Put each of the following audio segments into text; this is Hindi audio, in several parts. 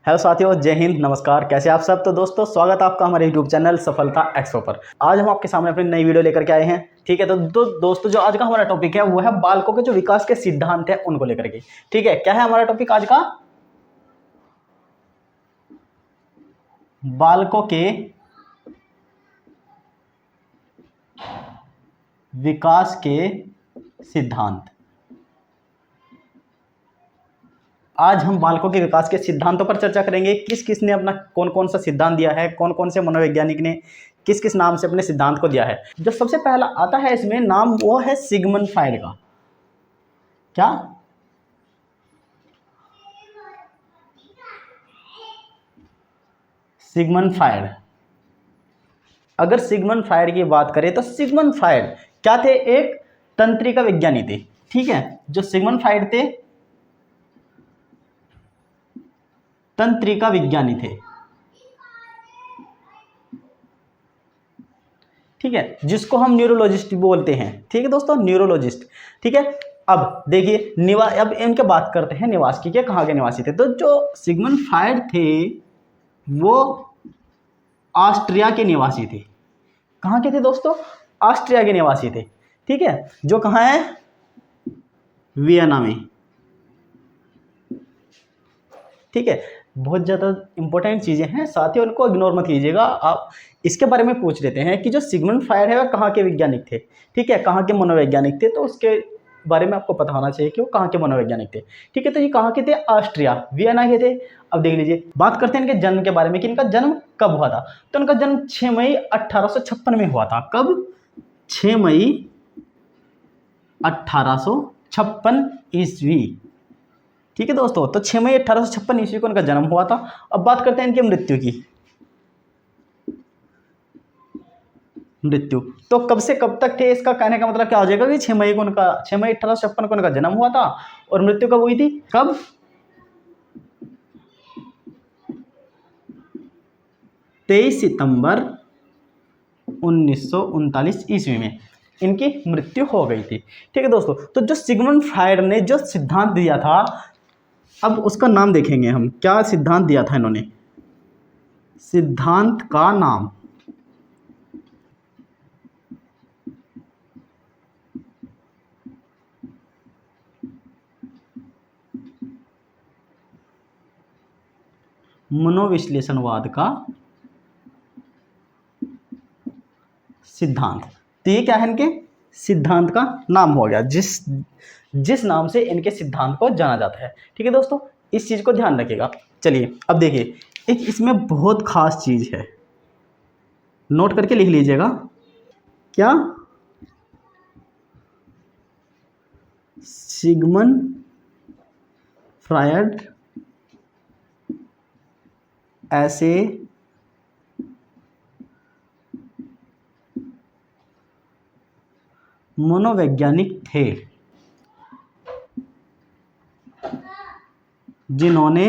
हेलो साथियों, जय हिंद, नमस्कार। कैसे आप सब। तो दोस्तों, स्वागत है आपका हमारे यूट्यूब चैनल सफलता एक्सपो पर। आज हम आपके सामने अपनी नई वीडियो लेकर के आए हैं। ठीक है, तो दोस्तों जो आज का हमारा टॉपिक है वो है बालकों के जो विकास के सिद्धांत है उनको लेकर के। ठीक है, क्या है हमारा टॉपिक आज का? बालकों के विकास के सिद्धांत। आज हम बालकों के विकास के सिद्धांतों पर चर्चा करेंगे। किस किस ने अपना कौन कौन सा सिद्धांत दिया है, कौन कौन से मनोवैज्ञानिक ने किस किस नाम से अपने सिद्धांत को दिया है। जो सबसे पहला आता है इसमें नाम वो है सिगमंड फ्राइड का। क्या? Sigmund Freud. अगर सिगमंड फ्राइड की बात करें तो सिगमंड फ्राइड क्या थे? एक तंत्रिका विज्ञानी थे। ठीक है, जो सिगमंड फ्राइड थे तंत्रिका विज्ञानी थे। ठीक है, जिसको हम न्यूरोलॉजिस्ट बोलते हैं। ठीक है दोस्तों, न्यूरोलॉजिस्ट। ठीक है, अब देखिए अब इनके बात करते हैं निवास की, क्या कहाँ के निवासी थे। तो जो सिगमंड फ्राइड थे वो ऑस्ट्रिया के निवासी थे। कहाँ के थे दोस्तों? ऑस्ट्रिया के निवासी थे। ठीक है, जो कहाँ है? वियना में। ठीक है, बहुत ज़्यादा इंपॉर्टेंट चीज़ें हैं साथियों, उनको इग्नोर मत कीजिएगा। आप इसके बारे में पूछ लेते हैं कि जो सिगमंड फ्राइड है वह कहाँ के वैज्ञानिक थे। ठीक है, कहाँ के मनोवैज्ञानिक थे, तो उसके बारे में आपको पता होना चाहिए कि वो कहाँ के मनोवैज्ञानिक थे। ठीक है, तो ये कहाँ के थे? ऑस्ट्रिया, वियना के थे। अब देख लीजिए, बात करते हैं इनके जन्म के बारे में कि इनका जन्म कब हुआ था। तो इनका जन्म 6 मई 1856 में हुआ था। कब? 6 मई 1856 ईस्वी। ठीक है दोस्तों, तो 6 मई 1856 ईस्वी को इनका जन्म हुआ था। अब बात करते हैं इनकी मृत्यु की। मृत्यु तो कब से कब तक थे, इसका कहने का मतलब क्या हो जाएगा कि 6 मई 1856 को इनका जन्म हुआ था और मृत्यु कब हुई थी? कब? 23 सितंबर 1939 ईस्वी में इनकी मृत्यु हो गई थी। ठीक है दोस्तों, तो जो सिगमंड फ्राइड ने जो सिद्धांत दिया था, अब उसका नाम देखेंगे हम। क्या सिद्धांत दिया था इन्होंने? सिद्धांत का नाम मनोविश्लेषणवाद का सिद्धांत। तो ये क्या है? इनके सिद्धांत का नाम हो गया, जिस नाम से इनके सिद्धांत को जाना जाता है। ठीक है दोस्तों, इस चीज को ध्यान रखिएगा। चलिए अब देखिए, एक इसमें बहुत खास चीज है, नोट करके लिख लीजिएगा। क्या? सिगमंड फ्रायड ऐसे मनोवैज्ञानिक थे जिन्होंने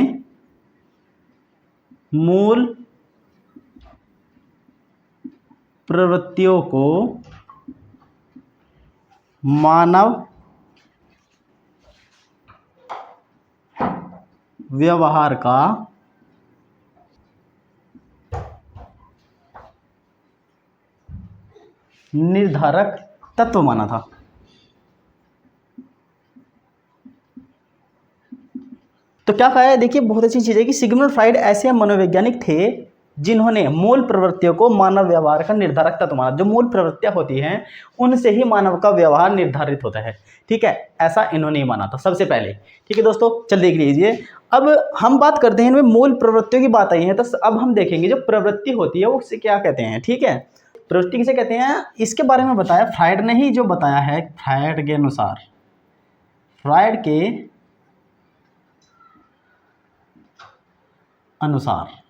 मूल प्रवृत्तियों को मानव व्यवहार का निर्धारक तत्व माना था। तो क्या कहा है? देखिए, बहुत अच्छी चीज है कि सिगमंड फ्राइड ऐसे मनोवैज्ञानिक थे जिन्होंने मूल प्रवृत्तियों को मानव व्यवहार का निर्धारक तत्व माना। जो मूल प्रवृत्तियां होती हैं उनसे ही मानव का व्यवहार निर्धारित होता है। ठीक है, ऐसा इन्होंने ही माना था सबसे पहले। ठीक है दोस्तों, चल देख लीजिए। अब हम बात करते हैं इनमें मूल प्रवृत्तियों की बात आई है, तो अब हम देखेंगे जो प्रवृत्ति होती है वो उसे क्या कहते हैं। ठीक है, प्रवृत्ति किसे कहते हैं इसके बारे में बताया फ्राइड ने ही। जो बताया है फ्राइड के अनुसार, फ्राइड के अनुसार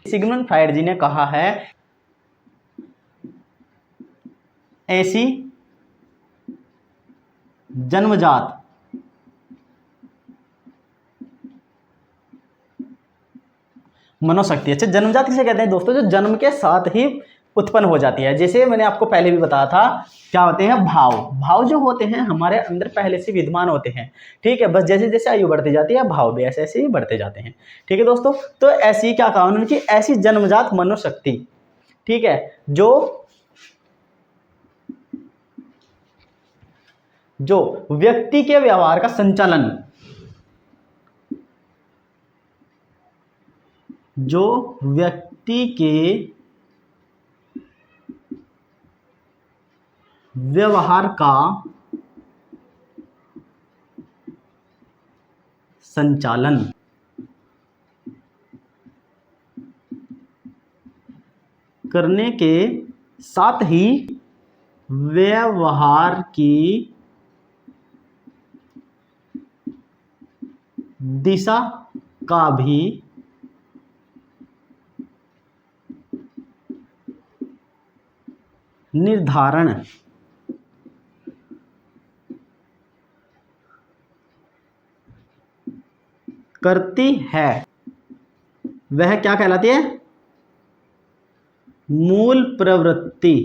सिगमंड फ्राइड जी ने कहा है ऐसी जन्मजात मनोशक्ति। अच्छा, जन्मजात किसे कहते हैं दोस्तों? जो जन्म के साथ ही उत्पन्न हो जाती है। जैसे मैंने आपको पहले भी बताया था, क्या होते हैं भाव। भाव जो होते हैं हमारे अंदर पहले से विद्यमान होते हैं, ठीक है। बस जैसे जैसे आयु बढ़ती जाती है भाव भी ऐसे ऐसे ही बढ़ते जाते हैं, ठीक है दोस्तों। तो ऐसी क्या कहा उन्होंने कि ऐसी जन्मजात मनोशक्ति, ठीक है, जो व्यक्ति के व्यवहार का संचालन, जो व्यक्ति के व्यवहार का संचालन करने के साथ ही व्यवहार की दिशा का भी निर्धारण करती है, वह क्या कहलाती है? मूल प्रवृत्ति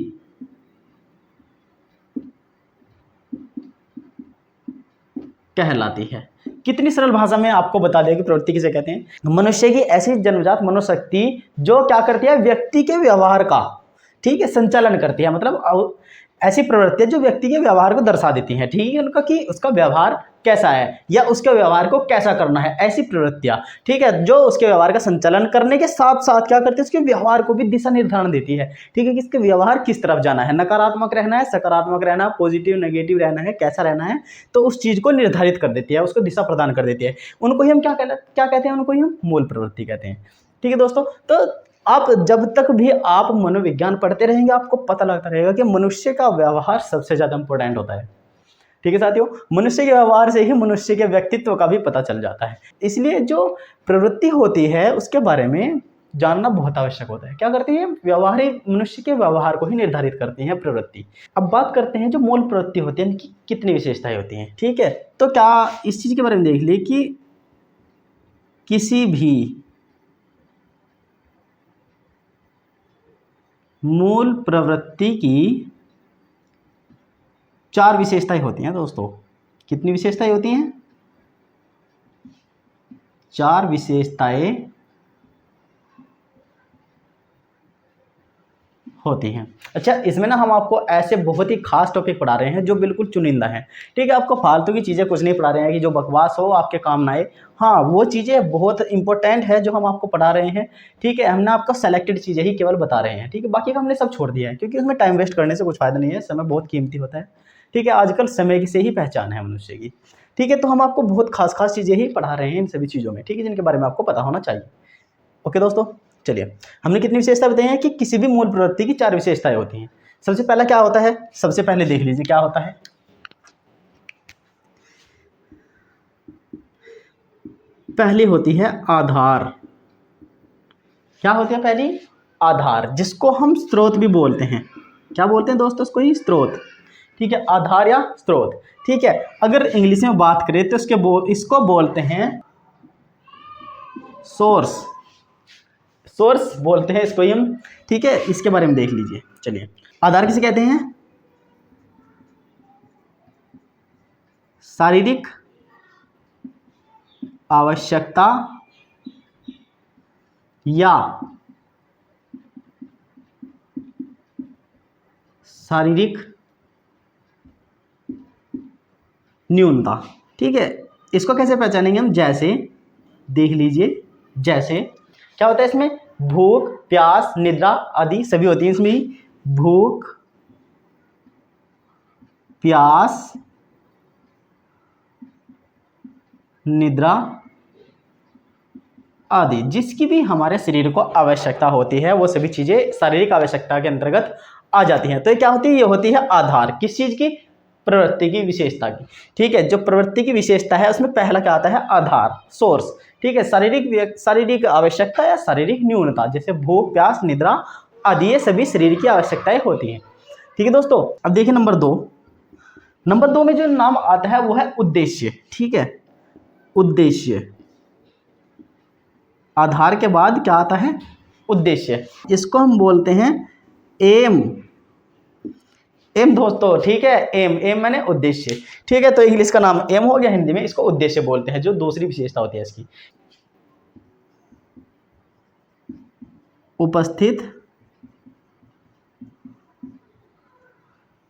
कहलाती है। कितनी सरल भाषा में आपको बता दिया कि प्रवृत्ति किसे कहते हैं। मनुष्य की ऐसी जन्मजात मनोशक्ति जो क्या करती है, व्यक्ति के व्यवहार का, ठीक है, संचालन करती है। मतलब ऐसी प्रवृत्तियां जो व्यक्ति के व्यवहार को दर्शा देती हैं, ठीक है, उनका कि उसका व्यवहार कैसा है या उसके व्यवहार को कैसा करना है, ऐसी प्रवृत्तियां, ठीक है, जो उसके व्यवहार का संचालन करने के साथ साथ क्या करती है, उसके व्यवहार को भी दिशा निर्धारण देती है, ठीक है, कि इसके व्यवहार किस तरफ जाना है, नकारात्मक रहना है, सकारात्मक रहना है, पॉजिटिव नेगेटिव रहना है, कैसा रहना है, तो उस चीज को निर्धारित कर देती है, उसको दिशा प्रदान कर देती है। उनको ही हम क्या कहते हैं, उनको ही हम मूल प्रवृत्ति कहते हैं, ठीक है दोस्तों। तो आप जब तक भी आप मनोविज्ञान पढ़ते रहेंगे आपको पता लगता रहेगा कि मनुष्य का व्यवहार सबसे ज़्यादा इंपॉर्टेंट होता है, ठीक है साथियों। मनुष्य के व्यवहार से ही मनुष्य के व्यक्तित्व का भी पता चल जाता है। इसलिए जो प्रवृत्ति होती है उसके बारे में जानना बहुत आवश्यक होता है। क्या करती है, व्यवहारिक मनुष्य के व्यवहार को ही निर्धारित करती है प्रवृत्ति। अब बात करते हैं जो मूल प्रवृत्ति होती है इनकी कितनी विशेषताएं होती हैं, ठीक है। तो क्या इस चीज़ के बारे में देख ली कि किसी भी मूल प्रवृत्ति की 4 विशेषताएं होती हैं दोस्तों। कितनी विशेषताएं होती हैं? 4 विशेषताएं होती हैं। अच्छा, इसमें ना हम आपको ऐसे बहुत ही खास टॉपिक पढ़ा रहे हैं जो बिल्कुल चुनिंदा है, ठीक है। आपको फालतू की चीज़ें कुछ नहीं पढ़ा रहे हैं कि जो बकवास हो आपके काम ना आए। हाँ, वो चीज़ें बहुत इंपॉर्टेंट है जो हम आपको पढ़ा रहे हैं, ठीक है। हमने आपको सेलेक्टेड चीज़ें ही केवल बता रहे हैं, ठीक है। बाकी का हमने सब छोड़ दिया है क्योंकि उसमें टाइम वेस्ट करने से कुछ फ़ायदा नहीं है। समय बहुत कीमती होता है, ठीक है। आजकल समय की से ही पहचान है मनुष्य की, ठीक है। तो हम आपको बहुत खास चीज़ें ही पढ़ा रहे हैं इन सभी चीज़ों में, ठीक है, जिनके बारे में आपको पता होना चाहिए। ओके दोस्तों, चलिए हमने कितनी विशेषता बताई है कि किसी भी मूल प्रवृत्ति की 4 विशेषताएं होती हैं। सबसे पहला क्या होता है, सबसे पहले देख लीजिए क्या होता है। पहली होती है आधार। क्या होती है पहली? आधार, जिसको हम स्रोत भी बोलते हैं। क्या बोलते हैं दोस्तों? इसको ही स्रोत, ठीक है, आधार या स्रोत, ठीक है। अगर इंग्लिश में बात करें तो इसको बोलते हैं सोर्स। सोर्स बोलते हैं इसको ही हम, ठीक है। इसके बारे में देख लीजिए। चलिए, आधार किसे कहते हैं? शारीरिक आवश्यकता या शारीरिक न्यूनता, ठीक है। इसको कैसे पहचानेंगे हम? जैसे देख लीजिए, जैसे क्या होता है इसमें, भूख, प्यास, निद्रा आदि सभी होती हैं इसमें। भूख, प्यास, निद्रा आदि जिसकी भी हमारे शरीर को आवश्यकता होती है वो सभी चीजें शारीरिक आवश्यकता के अंतर्गत आ जाती हैं। तो ये क्या होती है? ये होती है आधार। किस चीज की? प्रवृत्ति की विशेषता की, ठीक है। जो प्रवृत्ति की विशेषता है उसमें पहला क्या आता है? आधार, सोर्स, ठीक है। शारीरिक आवश्यकता या शारीरिक न्यूनता, जैसे भूख, प्यास, निद्रा आदि ये सभी शरीर की आवश्यकताएं होती हैं, ठीक है दोस्तों। अब देखिए नंबर 2। नंबर 2 में जो नाम आता है वो है उद्देश्य, ठीक है। उद्देश्य, आधार के बाद क्या आता है? उद्देश्य। इसको हम बोलते हैं एम, एम दोस्तों, ठीक है, एम, एम माने उद्देश्य, ठीक है। तो इंग्लिश का नाम एम हो गया, हिंदी में इसको उद्देश्य बोलते हैं, जो दूसरी विशेषता होती है इसकी। उपस्थित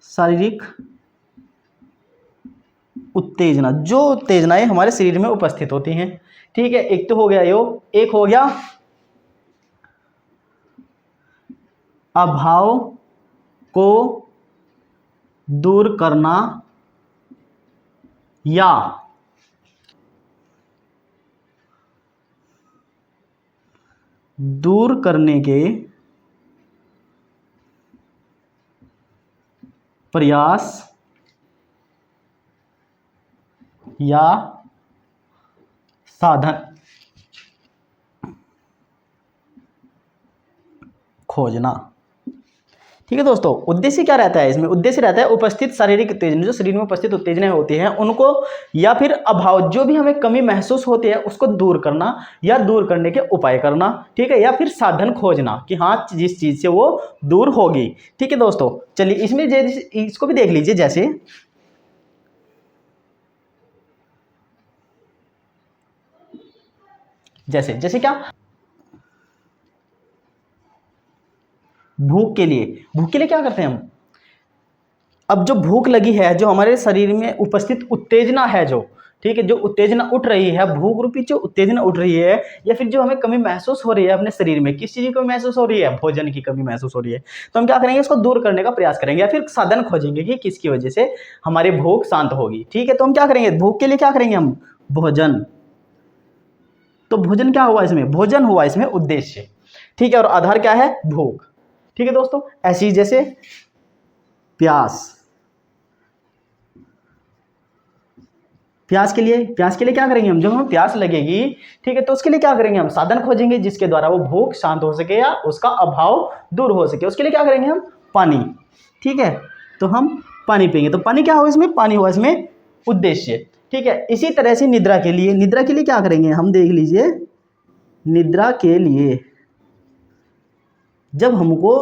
शारीरिक उत्तेजना, जो उत्तेजनाएं हमारे शरीर में उपस्थित होती हैं, ठीक है। एक तो हो गया योग, एक हो गया अभाव को दूर करना या दूर करने के प्रयास या साधन खोजना, ठीक है दोस्तों। उद्देश्य क्या रहता है इसमें? उद्देश्य रहता है उपस्थित शारीरिक उत्तेजना, जो शरीर में उपस्थित उत्तेजनाएं होती हैं उनको, या फिर अभाव, जो भी हमें कमी महसूस होती है उसको दूर करना या दूर करने के उपाय करना, ठीक है, या फिर साधन खोजना कि हाँ जिस चीज से वो दूर होगी, ठीक है दोस्तों। चलिए इसमें इसको भी देख लीजिए, जैसे जैसे जैसे क्या, भूख के लिए, भूख के लिए क्या करते हैं हम? अब जो भूख लगी है, जो हमारे शरीर में उपस्थित उत्तेजना है, जो, ठीक है, जो उत्तेजना उठ रही है, भूख रूपी जो उत्तेजना उठ रही है, या फिर जो हमें कमी महसूस हो रही है अपने शरीर में, किस चीज़ की कमी महसूस हो रही है? भोजन की कमी महसूस हो रही है। तो हम क्या करेंगे? इसको दूर करने का प्रयास करेंगे, या फिर साधन खोजेंगे कि किसकी वजह से हमारी भूख शांत होगी, ठीक है। तो हम क्या करेंगे? भूख के लिए क्या करेंगे हम? भोजन। तो भोजन क्या हुआ इसमें? भोजन हुआ इसमें उद्देश्य, ठीक है, और आधार क्या है? भूख, ठीक है दोस्तों। ऐसी जैसे प्यास, प्यास के लिए, प्यास के लिए क्या करेंगे हम? जब हमें प्यास लगेगी, ठीक है, तो उसके लिए क्या करेंगे हम? साधन खोजेंगे जिसके द्वारा वो भूख शांत हो सके या उसका अभाव दूर हो सके। उसके लिए क्या करेंगे हम? पानी, ठीक है, तो हम पानी पिएंगे। तो पानी क्या हुआ इसमें? पानी हुआ इसमें उद्देश्य, ठीक है। इसी तरह से निद्रा के लिए, निद्रा के लिए क्या करेंगे हम? देख लीजिए, निद्रा के लिए जब हमको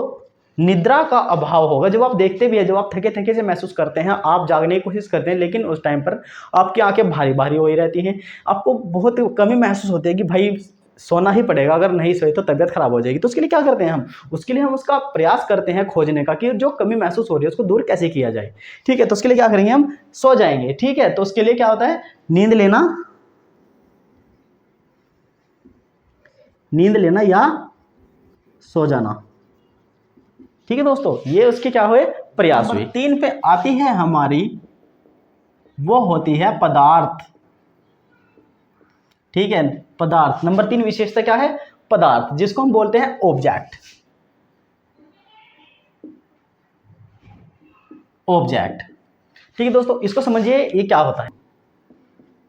निद्रा का अभाव होगा, जब आप देखते भी है, जब आप थके थके से महसूस करते हैं, आप जागने की कोशिश करते हैं, लेकिन उस टाइम पर आपकी आंखें भारी भारी हो ही रहती हैं, आपको बहुत कमी महसूस होती है कि भाई सोना ही पड़ेगा, अगर नहीं सोए तो तबीयत खराब हो जाएगी। तो उसके लिए क्या करते हैं हम? उसके लिए हम उसका प्रयास करते हैं खोजने का कि जो कमी महसूस हो रही है उसको दूर कैसे किया जाए, ठीक है। तो उसके लिए क्या करेंगे हम? सो जाएंगे, ठीक है। तो उसके लिए क्या होता है? नींद लेना, नींद लेना या सो जाना, ठीक है दोस्तों। ये उसके क्या हुए? प्रयास हुए। 3 पे आती है हमारी, वो होती है पदार्थ, ठीक है, पदार्थ। नंबर 3 विशेषता क्या है? पदार्थ, जिसको हम बोलते हैं ऑब्जेक्ट, ऑब्जेक्ट, ठीक है दोस्तों। इसको समझिए, ये क्या होता है?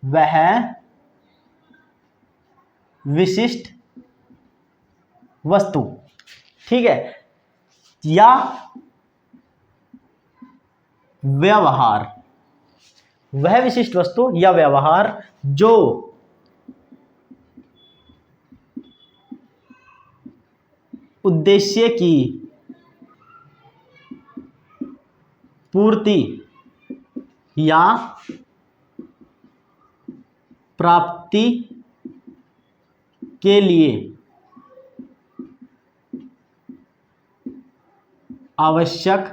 वह विशिष्ट वस्तु, ठीक है, या व्यवहार, वह विशिष्ट वस्तु या व्यवहार जो उद्देश्य की पूर्ति या प्राप्ति के लिए आवश्यक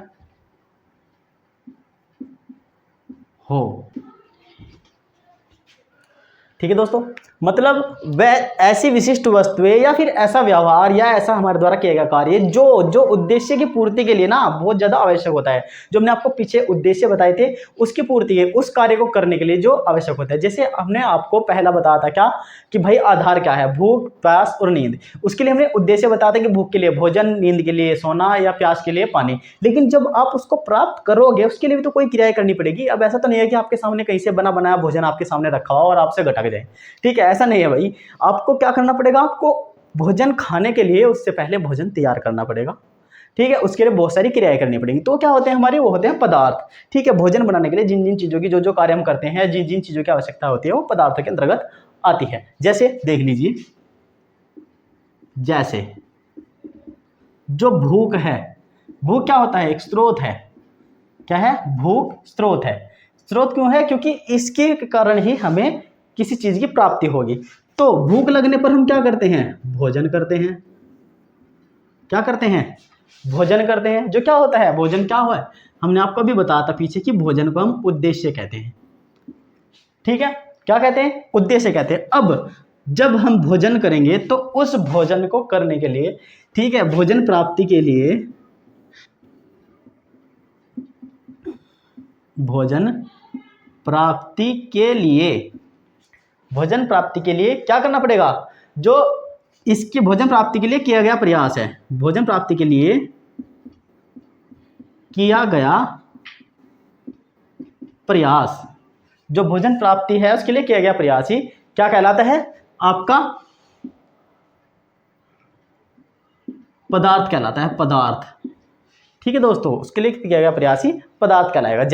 हो, ठीक है दोस्तों। मतलब वह ऐसी विशिष्ट वस्तुएं या फिर ऐसा व्यवहार या ऐसा हमारे द्वारा किया गया कार्य जो जो उद्देश्य की पूर्ति के लिए ना बहुत ज़्यादा आवश्यक होता है। जो हमने आपको पीछे उद्देश्य बताए थे उसकी पूर्ति है, उस कार्य को करने के लिए जो आवश्यक होता है। जैसे हमने आपको पहला बताया था क्या कि भाई आधार क्या है? भूख, प्यास और नींद। उसके लिए हमने उद्देश्य बताया था कि भूख के लिए भोजन, नींद के लिए सोना या प्यास के लिए पानी। लेकिन जब आप उसको प्राप्त करोगे उसके लिए भी तो कोई क्रियाएं करनी पड़ेगी। अब ऐसा तो नहीं है कि आपके सामने कहीं से बना बनाया भोजन आपके सामने रखा हो और आपसे घटक जाए, ठीक है, ऐसा नहीं है भाई। आपको क्या करना पड़ेगा? आपको भोजन खाने के लिए उससे पहले भोजन तैयार करना पड़ेगा, ठीक है, उसके लिए बहुत सारी क्रियाएं करनी पड़ेंगी। तो क्या होते हैं हमारे? वो होते हैं पदार्थ, ठीक है। भोजन बनाने के लिए जिन जिन चीज़ों की जो जो कार्य हम करते हैं, जिन जिन चीज़ों की आवश्यकता होती है वो पदार्थों के अंतर्गत आती है। जैसे देख लीजिए, जैसे जो भूख है, भूख क्या होता है? एक स्रोत है। क्या है? भूख स्रोत है। स्रोत क्यों है? क्योंकि इसके कारण ही हमें किसी चीज की प्राप्ति होगी। तो भूख लगने पर हम क्या करते हैं? भोजन करते हैं। क्या करते हैं? भोजन करते हैं। जो क्या होता है? भोजन क्या हुआ है? हमने आपको भी बताया था पीछे कि भोजन को हम उद्देश्य कहते हैं। ठीक है, क्या कहते हैं? उद्देश्य कहते हैं। अब जब हम भोजन करेंगे तो उस भोजन को करने के लिए, ठीक है, भोजन प्राप्ति के लिए, भोजन प्राप्ति के लिए, भोजन प्राप्ति के लिए क्या करना पड़ेगा? जो इसकी भोजन प्राप्ति के लिए किया गया प्रयास है, भोजन प्राप्ति के लिए किया गया प्रयास, जो भोजन प्राप्ति है उसके लिए किया गया प्रयास ही क्या कहलाता है? आपका पदार्थ कहलाता है। पदार्थ, ठीक है दोस्तों, उसके लिए किया गया प्रयास ही पदार्थ कहलाएगा।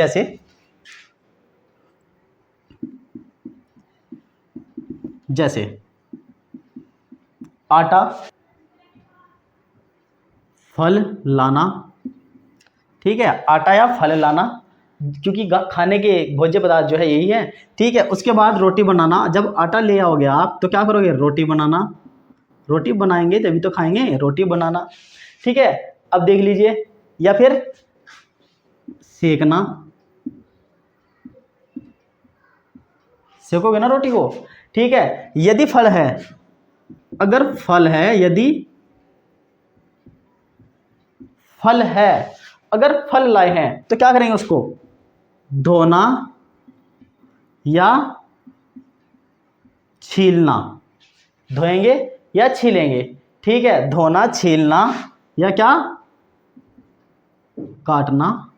जैसे आटा, फल लाना, ठीक है, आटा या फल लाना, क्योंकि खाने के भोज्य पदार्थ जो है यही है। ठीक है, उसके बाद रोटी बनाना। जब आटा ले आओगे आप तो क्या करोगे? रोटी बनाना। रोटी बनाएंगे तभी तो खाएंगे, रोटी बनाना। ठीक है, अब देख लीजिए, या फिर सेकना, सेकोगे ना रोटी को। ठीक है, यदि फल है, अगर फल है, यदि फल है, अगर फल लाए हैं तो क्या करेंगे? उसको धोना या छीलना। धोएंगे या छीलेंगे। ठीक है, धोना, छीलना या क्या? काटना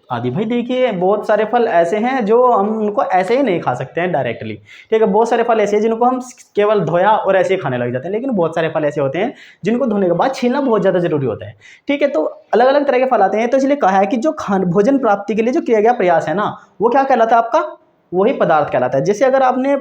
आदि। भाई देखिए, बहुत सारे फल ऐसे हैं जो हम उनको ऐसे ही नहीं खा सकते हैं डायरेक्टली। ठीक है, बहुत सारे फल ऐसे हैं जिनको हम केवल धोया और ऐसे ही खाने लग जाते हैं, लेकिन बहुत सारे फल ऐसे होते हैं जिनको धोने के बाद छीलना बहुत ज़्यादा जरूरी होता है। ठीक है, तो अलग अलग तरह के फल आते हैं। तो इसलिए कहा है कि जो भोजन प्राप्ति के लिए जो किया गया प्रयास है ना, वो क्या कहलाता है? आपका वही पदार्थ कहलाता है। जैसे अगर आपने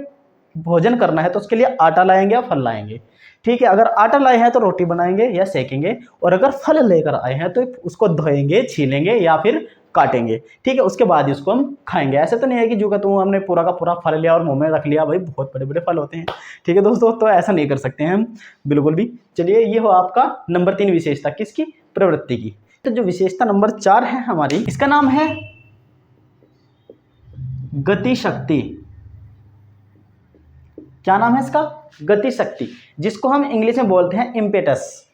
भोजन करना है तो उसके लिए आटा लाएंगे या फल लाएंगे। ठीक है, अगर आटा लाए हैं तो रोटी बनाएंगे या सेकेंगे, और अगर फल लेकर आए हैं तो उसको धोएंगे, छीलेंगे या फिर काटेंगे। ठीक है, उसके बाद इसको हम खाएंगे। ऐसे तो नहीं है कि जो का तुम हमने पूरा का पूरा फल लिया और मुंह में रख लिया। भाई बहुत बड़े बड़े फल होते हैं। ठीक है दोस्तों, तो ऐसा नहीं कर सकते हैं हम बिल्कुल भी। चलिए, ये हो आपका नंबर 3 विशेषता, किसकी? प्रवृत्ति की। तो जो विशेषता नंबर 4 है हमारी, इसका नाम है गति शक्ति। क्या नाम है इसका? गति शक्ति, जिसको हम इंग्लिश में बोलते हैं इम्पेटस।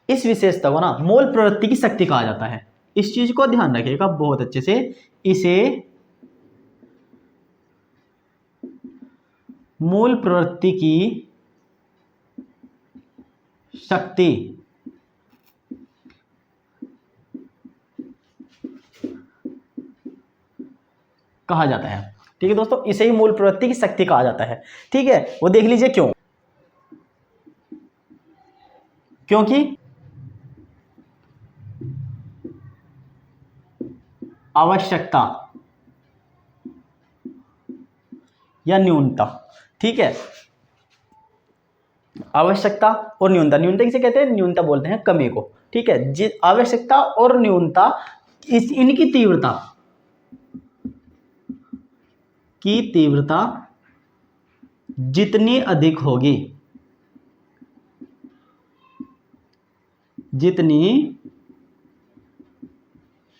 इस विशेषता को ना मोल प्रवृत्ति की शक्ति कहा जाता है। इस चीज को ध्यान रखिएगा बहुत अच्छे से। इसे मूल प्रवृत्ति की शक्ति कहा जाता है। ठीक है दोस्तों, इसे ही मूल प्रवृत्ति की शक्ति कहा जाता है। ठीक है, वो देख लीजिए क्यों। क्योंकि आवश्यकता या न्यूनता, ठीक है, आवश्यकता और न्यूनता। न्यूनता किसे कहते हैं? न्यूनता बोलते हैं कमी को। ठीक है, आवश्यकता और न्यूनता, इनकी तीव्रता की तीव्रता जितनी अधिक होगी, जितनी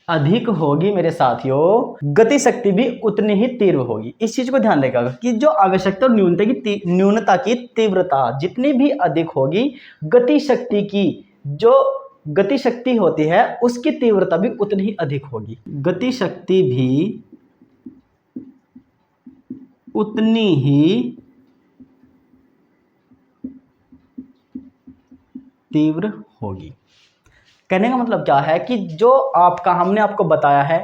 अधिक होगी मेरे साथियों, गति शक्ति भी उतनी ही तीव्र होगी। इस चीज को ध्यान रखिएगा कि जो आवश्यकता और न्यूनता की तीव्रता जितनी भी अधिक होगी, गति शक्ति की जो गति शक्ति होती है उसकी तीव्रता भी उतनी ही अधिक होगी। गति शक्ति भी उतनी ही तीव्र होगी। कहने का मतलब क्या है कि जो आपका हमने आपको बताया है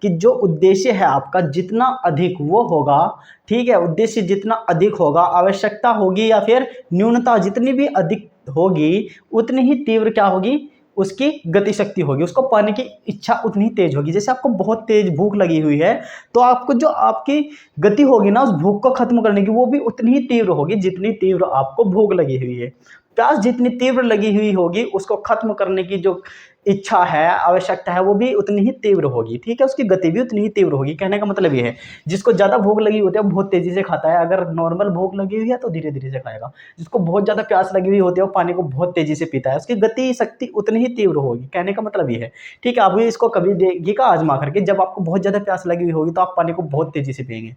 कि जो उद्देश्य है आपका जितना अधिक वो होगा, ठीक है, उद्देश्य जितना अधिक होगा, आवश्यकता होगी या फिर न्यूनता जितनी भी अधिक होगी, उतनी ही तीव्र क्या होगी? उसकी गति शक्ति होगी, उसको पाने की इच्छा उतनी ही तेज होगी। जैसे आपको बहुत तेज भूख लगी हुई है तो आपको जो आपकी गति होगी ना उस भूख को खत्म करने की, वो भी उतनी ही तीव्र होगी जितनी तीव्र आपको भूख लगी हुई है। प्यास जितनी तीव्र लगी हुई होगी उसको खत्म करने की जो इच्छा है, आवश्यकता है, वो भी उतनी ही तीव्र होगी। ठीक है, उसकी गति भी उतनी ही तीव्र होगी। कहने का मतलब ये है, जिसको ज़्यादा भूख लगी होती है वो बहुत तेजी से खाता है, अगर नॉर्मल भूख लगी हुई है तो धीरे धीरे से खाएगा। जिसको बहुत ज़्यादा प्यास लगी हुई होती है वो पानी को बहुत तेजी से पीता है, उसकी गति शक्ति उतनी ही तीव्र होगी। कहने का मतलब ये है। ठीक है, आप भी इसको कभी देखिएगा आजमा करके, जब आपको बहुत ज़्यादा प्यास लगी हुई होगी तो आप पानी को बहुत तेजी से पिएंगे।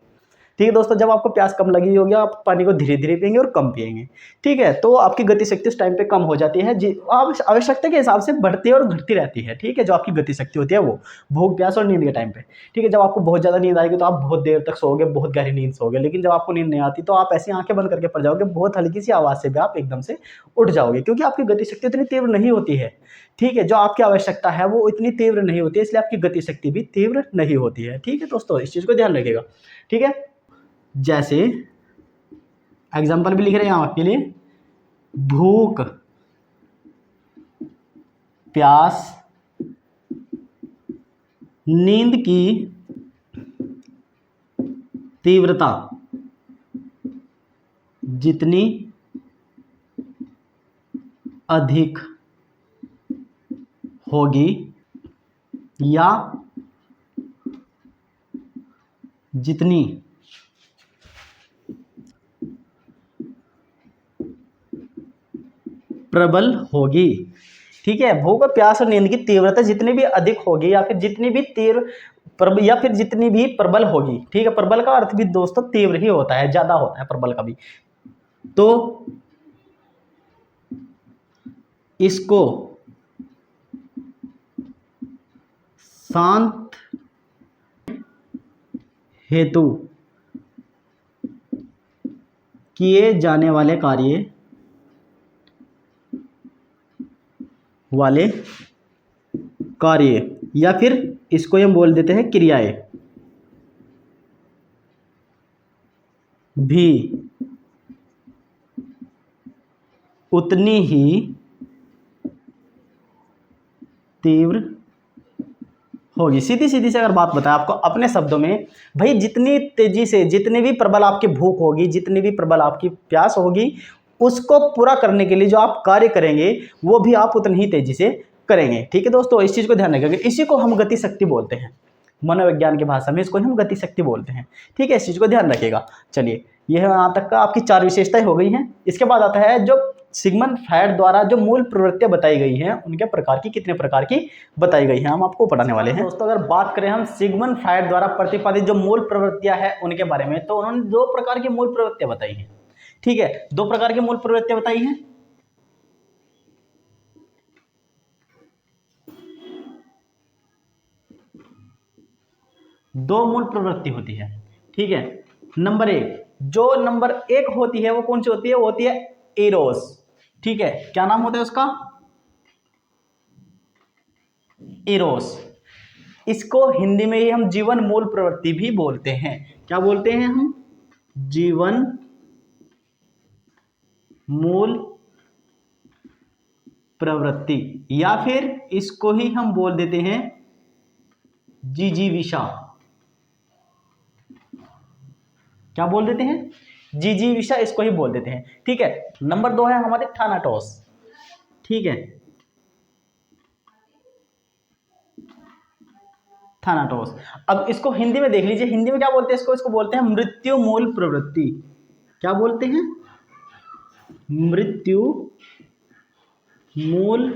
ठीक है दोस्तों, जब आपको प्यास कम लगी होगी आप पानी को धीरे धीरे पिएंगे और कम पिएंगे। ठीक है, तो आपकी गति शक्ति उस टाइम पे कम हो जाती है, आवश्यकता के हिसाब से बढ़ती है और घटती रहती है। ठीक है, जो आपकी गति शक्ति होती है वो भूख, प्यास और नींद के टाइम पे। ठीक है, जब आपको बहुत ज़्यादा नींद आएगी तो आप बहुत देर तक सोओगे, बहुत गहरी नींद सोओगे। लेकिन जब आपको नींद नहीं आती तो आप ऐसी आंखें बंद करके पड़ जाओगे, बहुत हल्की सी आवाज़ से भी आप एकदम से उठ जाओगे, क्योंकि आपकी गति शक्ति उतनी तीव्र नहीं होती है। ठीक है, जो आपकी आवश्यकता है वो इतनी तीव्र नहीं होती है, इसलिए आपकी गति शक्ति भी तीव्र नहीं होती है। ठीक है दोस्तों, इस चीज़ को ध्यान रखिएगा। ठीक है, जैसे एग्जाम्पल भी लिख रहे हैं आपके लिए, भूख, प्यास, नींद की तीव्रता जितनी अधिक होगी या जितनी प्रबल होगी। ठीक है, भूख और प्यास और नींद की तीव्रता जितनी भी अधिक होगी या फिर जितनी भी तीव्र या फिर जितनी भी प्रबल होगी। ठीक है, प्रबल का अर्थ भी दोस्तों तीव्र ही होता है, ज्यादा होता है प्रबल का भी। तो इसको शांत हेतु किए जाने वाले कार्य या फिर इसको हम बोल देते हैं क्रियाएं भी उतनी ही तीव्र होगी। सीधी सीधी से अगर बात बताएं आपको अपने शब्दों में, भाई जितनी तेजी से, जितनी भी प्रबल आपकी भूख होगी, जितनी भी प्रबल आपकी प्यास होगी, उसको पूरा करने के लिए जो आप कार्य करेंगे वो भी आप उतनी ही तेजी से करेंगे। ठीक है दोस्तों, इस चीज़ को ध्यान रखिएगा। इसी को हम गति शक्ति बोलते हैं, मनोविज्ञान की भाषा में इसको हम गति शक्ति बोलते हैं। ठीक है, इस चीज़ को ध्यान रखिएगा। चलिए, यह यहाँ तक का आपकी 4 विशेषताएं हो गई हैं। इसके बाद आता है जो सिगमंड फ्रायड द्वारा जो मूल प्रवृत्तियां बताई गई हैं, उनके प्रकार की, कितने प्रकार की बताई गई हैं, हम आपको पढ़ाने वाले हैं। दोस्तों, अगर बात करें हम सिगमंड फ्रायड द्वारा प्रतिपादित जो मूल प्रवृत्तियां हैं उनके बारे में, तो उन्होंने 2 प्रकार की मूल प्रवृत्तियां बताई हैं। ठीक है, 2 प्रकार की मूल प्रवृत्तियां बताई हैं। दो मूल प्रवृत्ति होती है। ठीक है, नंबर 1, जो नंबर 1 होती है वो कौन सी होती है? वो होती है एरोस। ठीक है, क्या नाम होता है उसका? एरोस। इसको हिंदी में ही हम जीवन मूल प्रवृत्ति भी बोलते हैं। क्या बोलते हैं हम? जीवन मूल प्रवृत्ति, या फिर इसको ही हम बोल देते हैं जिजीविषा। क्या बोल देते हैं? जिजीविषा, इसको ही बोल देते हैं। ठीक है, नंबर 2 है हमारे थानाटोस। ठीक है, थानाटोस। अब इसको हिंदी में देख लीजिए, हिंदी में क्या बोलते हैं इसको? इसको बोलते हैं मृत्यु मूल प्रवृत्ति। क्या बोलते हैं? मृत्यु मूल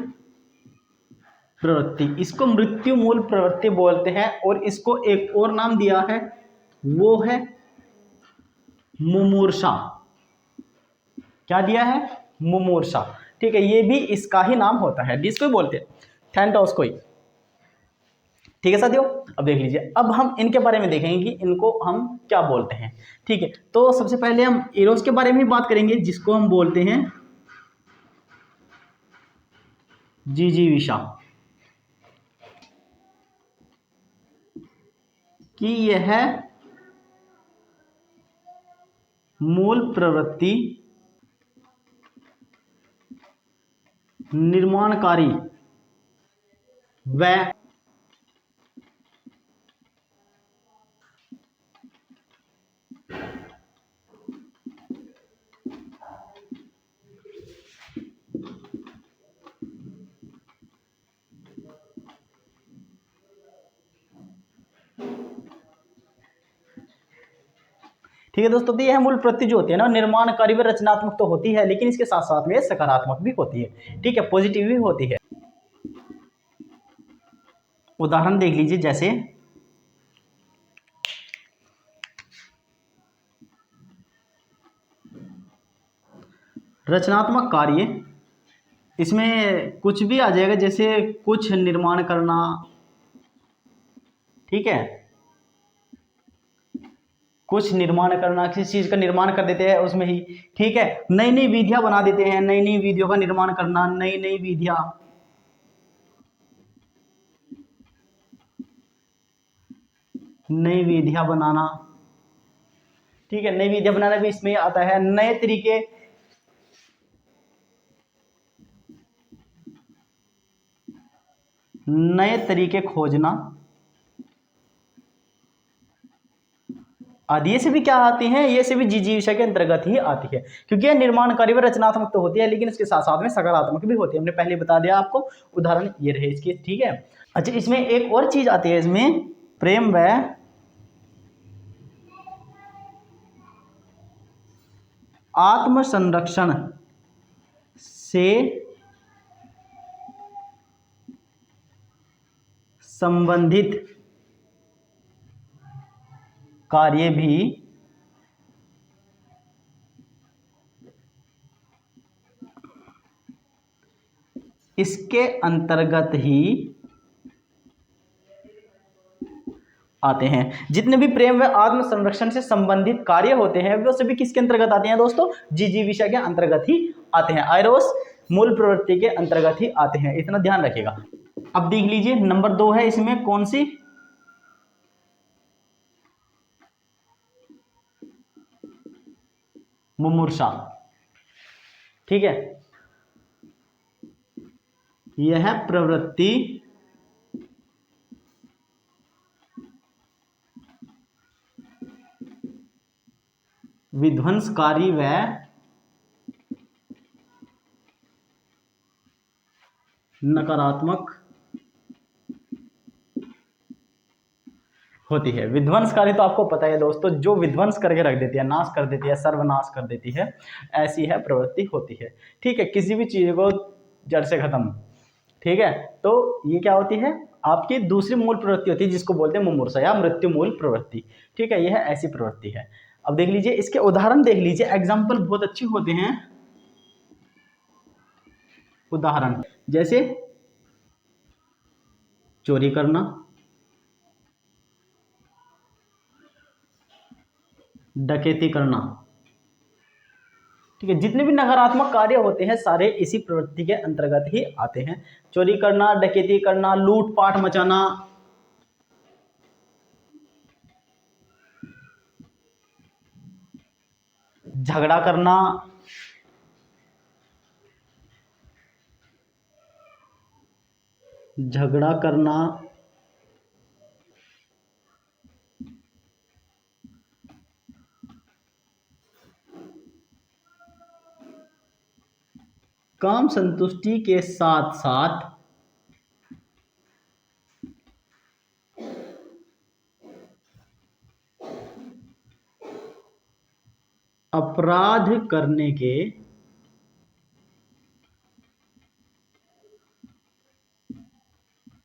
प्रवृत्ति। इसको मृत्यु मूल प्रवृत्ति बोलते हैं, और इसको एक और नाम दिया है, वो है मुमूर्षा। क्या दिया है? मुमूर्षा। ठीक है, ये भी इसका ही नाम होता है, जिसको बोलते हैं थैनाटोस को ही। ठीक है साथियों, अब देख लीजिए, अब हम इनके बारे में देखेंगे कि इनको हम क्या बोलते हैं। ठीक है, तो सबसे पहले हम एरोस के बारे में बात करेंगे, जिसको हम बोलते हैं जिजीविषा। कि यह मूल प्रवृत्ति निर्माणकारी वह ठीक है दोस्तों, तो यह मूल प्रवृत्ति जो होती है ना, निर्माणकारी व रचनात्मक तो होती है, लेकिन इसके साथ साथ में सकारात्मक भी होती है। ठीक है, पॉजिटिव भी होती है। उदाहरण देख लीजिए, जैसे रचनात्मक कार्य, इसमें कुछ भी आ जाएगा, जैसे कुछ निर्माण करना। ठीक है, कुछ निर्माण करना, किसी चीज का निर्माण कर देते हैं उसमें ही। ठीक है, नई नई विधियां बना देते हैं, नई नई विधियों का निर्माण करना, नई नई विधियां, नई विधियां बनाना। ठीक है, नई विधियां बनाना भी इसमें आता है। नए तरीके, नए तरीके खोजना आदि, ये से भी क्या आती हैं, ये से भी जिजीविषा के अंतर्गत ही आती है, क्योंकि यह निर्माणकारी व रचनात्मक तो होती है, लेकिन इसके साथ साथ में सकारात्मक भी होती है। हमने पहले बता दिया आपको, उदाहरण ये रहे इसके। ठीक है, अच्छा, इसमें एक और चीज आती है, इसमें प्रेम व आत्म संरक्षण से संबंधित कार्य भी इसके अंतर्गत ही आते हैं। जितने भी प्रेम व आत्म संरक्षण से संबंधित कार्य होते हैं वो सभी किसके अंतर्गत आते हैं दोस्तों? जिजीविषा के अंतर्गत ही आते हैं, आयरोस मूल प्रवृत्ति के अंतर्गत ही आते हैं, इतना ध्यान रखिएगा। अब देख लीजिए, नंबर 2 है, इसमें कौन सी? मुमूर्षा। ठीक है, यह प्रवृत्ति विध्वंसकारी व नकारात्मक होती है। विध्वंसकारी तो आपको पता है दोस्तों, जो विध्वंस करके रख देती है, नाश कर देती है, सर्वनाश कर देती है, ऐसी है प्रवृत्ति होती है। ठीक है, किसी भी चीज को जड़ से खत्म। ठीक है, तो ये क्या होती है? आपकी दूसरी मूल प्रवृत्ति होती है, जिसको बोलते हैं मुमूर्षा या मृत्यु मूल प्रवृत्ति। ठीक है, यह ऐसी प्रवृत्ति है। अब देख लीजिए, इसके उदाहरण देख लीजिए, एग्जाम्पल बहुत अच्छे होते हैं। उदाहरण जैसे चोरी करना, डकैती करना। ठीक है, जितने भी नकारात्मक कार्य होते हैं सारे इसी प्रवृत्ति के अंतर्गत ही आते हैं। चोरी करना, डकैती करना, लूटपाट मचाना, झगड़ा करना, झगड़ा करना, काम संतुष्टि के साथ साथ अपराध करने के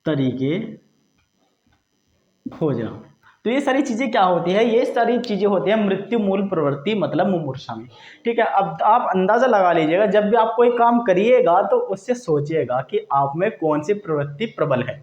तरीके खोजना। तो ये सारी चीजें क्या होती है? ये सारी चीजें होती है मृत्यु मूल प्रवृत्ति, मतलब मुमूर्षा में। ठीक है, अब आप अंदाजा लगा लीजिएगा, जब भी आप कोई काम करिएगा तो उससे सोचिएगा कि आप में कौन सी प्रवृत्ति प्रबल है।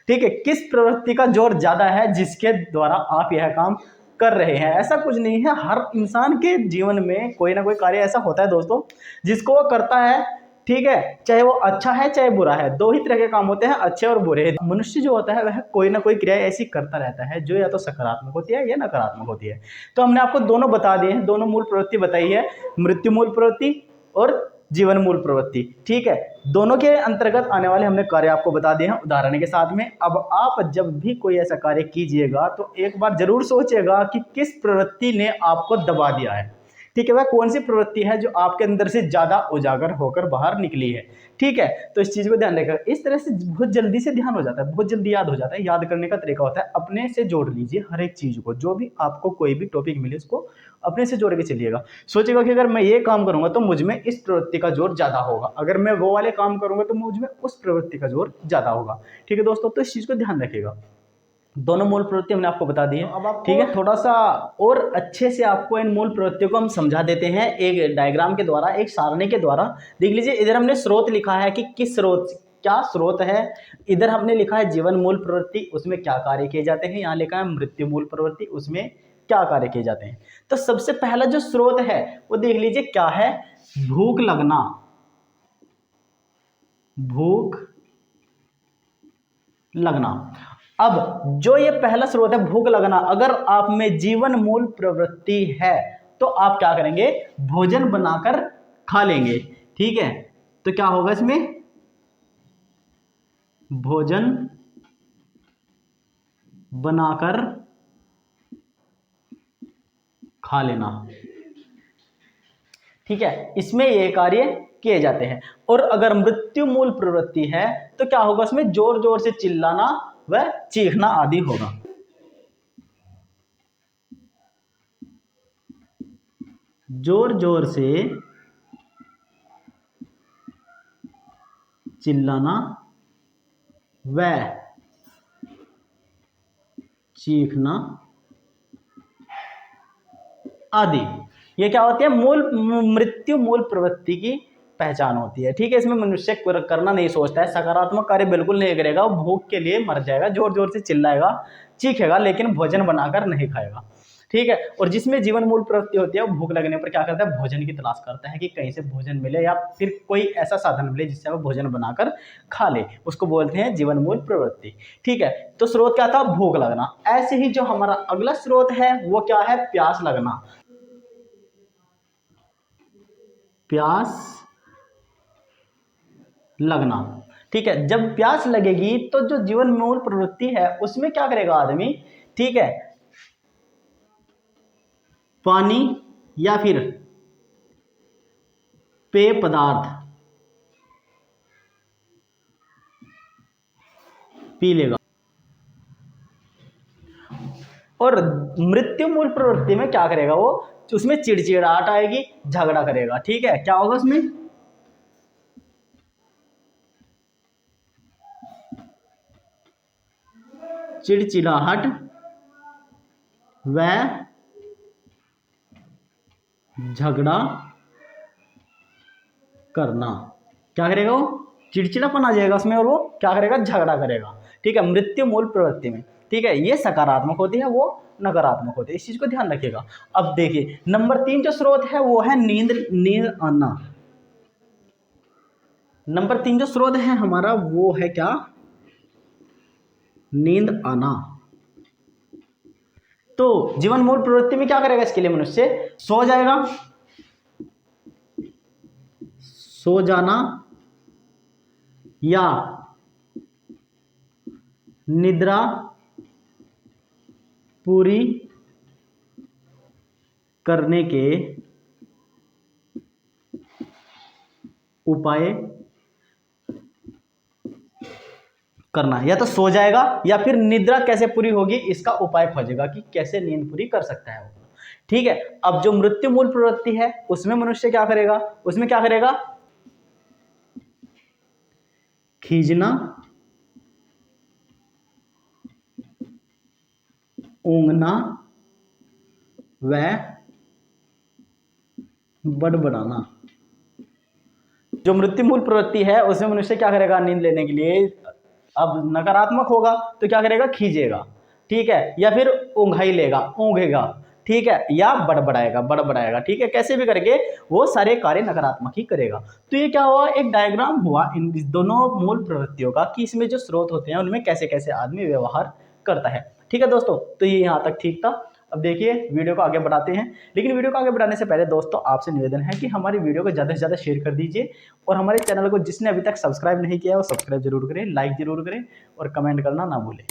ठीक है, किस प्रवृत्ति का जोर ज्यादा है जिसके द्वारा आप यह काम कर रहे हैं। ऐसा कुछ नहीं है, हर इंसान के जीवन में कोई ना कोई कार्य ऐसा होता है दोस्तों जिसको वो करता है। ठीक है, चाहे वो अच्छा है चाहे बुरा है, दो ही तरह के काम होते हैं, अच्छे और बुरे। मनुष्य जो होता है वह कोई ना कोई क्रिया ऐसी करता रहता है जो या तो सकारात्मक होती है या नकारात्मक होती है। तो हमने आपको दोनों बता दिए हैं, दोनों मूल प्रवृत्ति बताई है, मृत्यु मूल प्रवृत्ति और जीवन मूल प्रवृत्ति। ठीक है, दोनों के अंतर्गत आने वाले हमने कार्य आपको बता दिए हैं उदाहरण के साथ में। अब आप जब भी कोई ऐसा कार्य कीजिएगा तो एक बार जरूर सोचिएगा कि किस प्रवृत्ति ने आपको दबा दिया है। ठीक है, वह कौन सी प्रवृत्ति है जो आपके अंदर से ज्यादा उजागर होकर बाहर निकली है। ठीक है, तो इस चीज को ध्यान रखिएगा। इस तरह से बहुत जल्दी से ध्यान हो जाता है, बहुत जल्दी याद हो जाता है। याद करने का तरीका होता है अपने से जोड़ लीजिए हर एक चीज को, जो भी आपको कोई भी टॉपिक मिले उसको अपने से जोड़ के चलिएगा। सोचिएगा कि अगर मैं ये काम करूंगा तो मुझ में इस प्रवृत्ति का जोर ज्यादा होगा, अगर मैं वो वाले काम करूंगा तो मुझ में उस प्रवृत्ति का जोर ज्यादा होगा। ठीक है दोस्तों, तो इस चीज को ध्यान रखिएगा। दोनों मूल प्रवृत्ति हमने आपको बता दी है। अब आप ठीक है, थोड़ा सा और अच्छे से आपको इन मूल प्रवृत्तियों को हम समझा देते हैं एक डायग्राम के द्वारा, एक सारणी के द्वारा। देख लीजिए, इधर हमने स्रोत लिखा है कि किस स्रोत, क्या स्रोत है। इधर हमने लिखा है जीवन मूल प्रवृत्ति, उसमें क्या कार्य किए जाते हैं। यहाँ लिखा है मृत्यु मूल प्रवृत्ति, उसमें क्या कार्य किए जाते हैं। तो सबसे पहला जो स्रोत है वो देख लीजिए क्या है, भूख लगना। भूख लगना। अब जो ये पहला स्रोत है भूख लगना, अगर आप में जीवन मूल प्रवृत्ति है तो आप क्या करेंगे, भोजन बनाकर खा लेंगे। ठीक है, तो क्या होगा इसमें, भोजन बनाकर खा लेना। ठीक है, इसमें ये कार्य किए जाते हैं। और अगर मृत्यु मूल प्रवृत्ति है तो क्या होगा, उसमें जोर जोर से चिल्लाना व चीखना आदि होगा। जोर जोर से चिल्लाना व चीखना आदि, ये क्या होती है, मृत्यु मूल प्रवृत्ति की पहचान होती है। ठीक है, इसमें मनुष्य करना नहीं सोचता है, सकारात्मक कार्य बिल्कुल नहीं करेगा, वो भूख के लिए मर जाएगा, जोर जोर से चिल्लाएगा चीखेगा लेकिन भोजन बनाकर नहीं खाएगा। ठीक है, और जिसमें जीवन मूल प्रवृत्ति होती है वो भूख लगने पर क्या करता है, भोजन की तलाश करता है कि कहीं से भोजन मिले या फिर कोई ऐसा साधन मिले जिससे वो भोजन बनाकर खा ले, उसको बोलते हैं जीवन मूल प्रवृत्ति। ठीक है, तो स्रोत क्या था, भूख लगना। ऐसे ही जो हमारा अगला स्रोत है वो क्या है, प्यास लगना। प्यास लगना। ठीक है, जब प्यास लगेगी तो जो जीवन मूल प्रवृत्ति है उसमें क्या करेगा आदमी, ठीक है, पानी या फिर पेय पदार्थ पी लेगा। और मृत्यु मूल प्रवृत्ति में क्या करेगा वो, उसमें चिड़चिड़ाहट आएगी, झगड़ा करेगा। ठीक है, क्या होगा उसमें, चिड़चिड़ाहट व झगड़ा करना। क्या करेगा वो, चिड़चिड़ापन आ जाएगा उसमें और वो क्या करेगा, झगड़ा करेगा। ठीक है, मृत्यु मूल प्रवृत्ति में। ठीक है, ये सकारात्मक होती है, वो नकारात्मक होती है, इस चीज को ध्यान रखिएगा। अब देखिए नंबर 3 जो स्रोत है वो है नींद आना। नंबर 3 जो स्रोत है हमारा वो है क्या, नींद आना। तो जीवन मूल प्रवृत्ति में क्या करेगा, इसके लिए मनुष्य सो जाएगा, सो जाना या निद्रा पूरी करने के उपाय करना। या तो सो जाएगा या फिर निद्रा कैसे पूरी होगी इसका उपाय खोजेगा कि कैसे नींद पूरी कर सकता है वो। ठीक है, अब जो मृत्यु मूल प्रवृत्ति है उसमें मनुष्य क्या करेगा, उसमें क्या करेगा, खींचना, ऊँघना व बड़बड़ाना। जो मृत्यु मूल प्रवृत्ति है उसमें मनुष्य क्या करेगा, नींद लेने के लिए, अब नकारात्मक होगा तो क्या करेगा, खींचेगा। ठीक है, या फिर ऊँघाई लेगा, ऊँघेगा। ठीक है, या बड़बड़ाएगा। ठीक है, कैसे भी करके वो सारे कार्य नकारात्मक ही करेगा। तो ये क्या हुआ, एक डायग्राम हुआ इन दोनों मूल प्रवृत्तियों का कि इसमें जो स्रोत होते हैं उनमें कैसे कैसे आदमी व्यवहार करता है। ठीक है दोस्तों, तो ये यहाँ तक ठीक था। अब देखिए वीडियो को आगे बढ़ाते हैं, लेकिन वीडियो को आगे बढ़ाने से पहले दोस्तों आपसे निवेदन है कि हमारी वीडियो को ज़्यादा से ज़्यादा शेयर कर दीजिए और हमारे चैनल को जिसने अभी तक सब्सक्राइब नहीं किया है वो सब्सक्राइब जरूर करें, लाइक जरूर करें और कमेंट करना ना भूलें।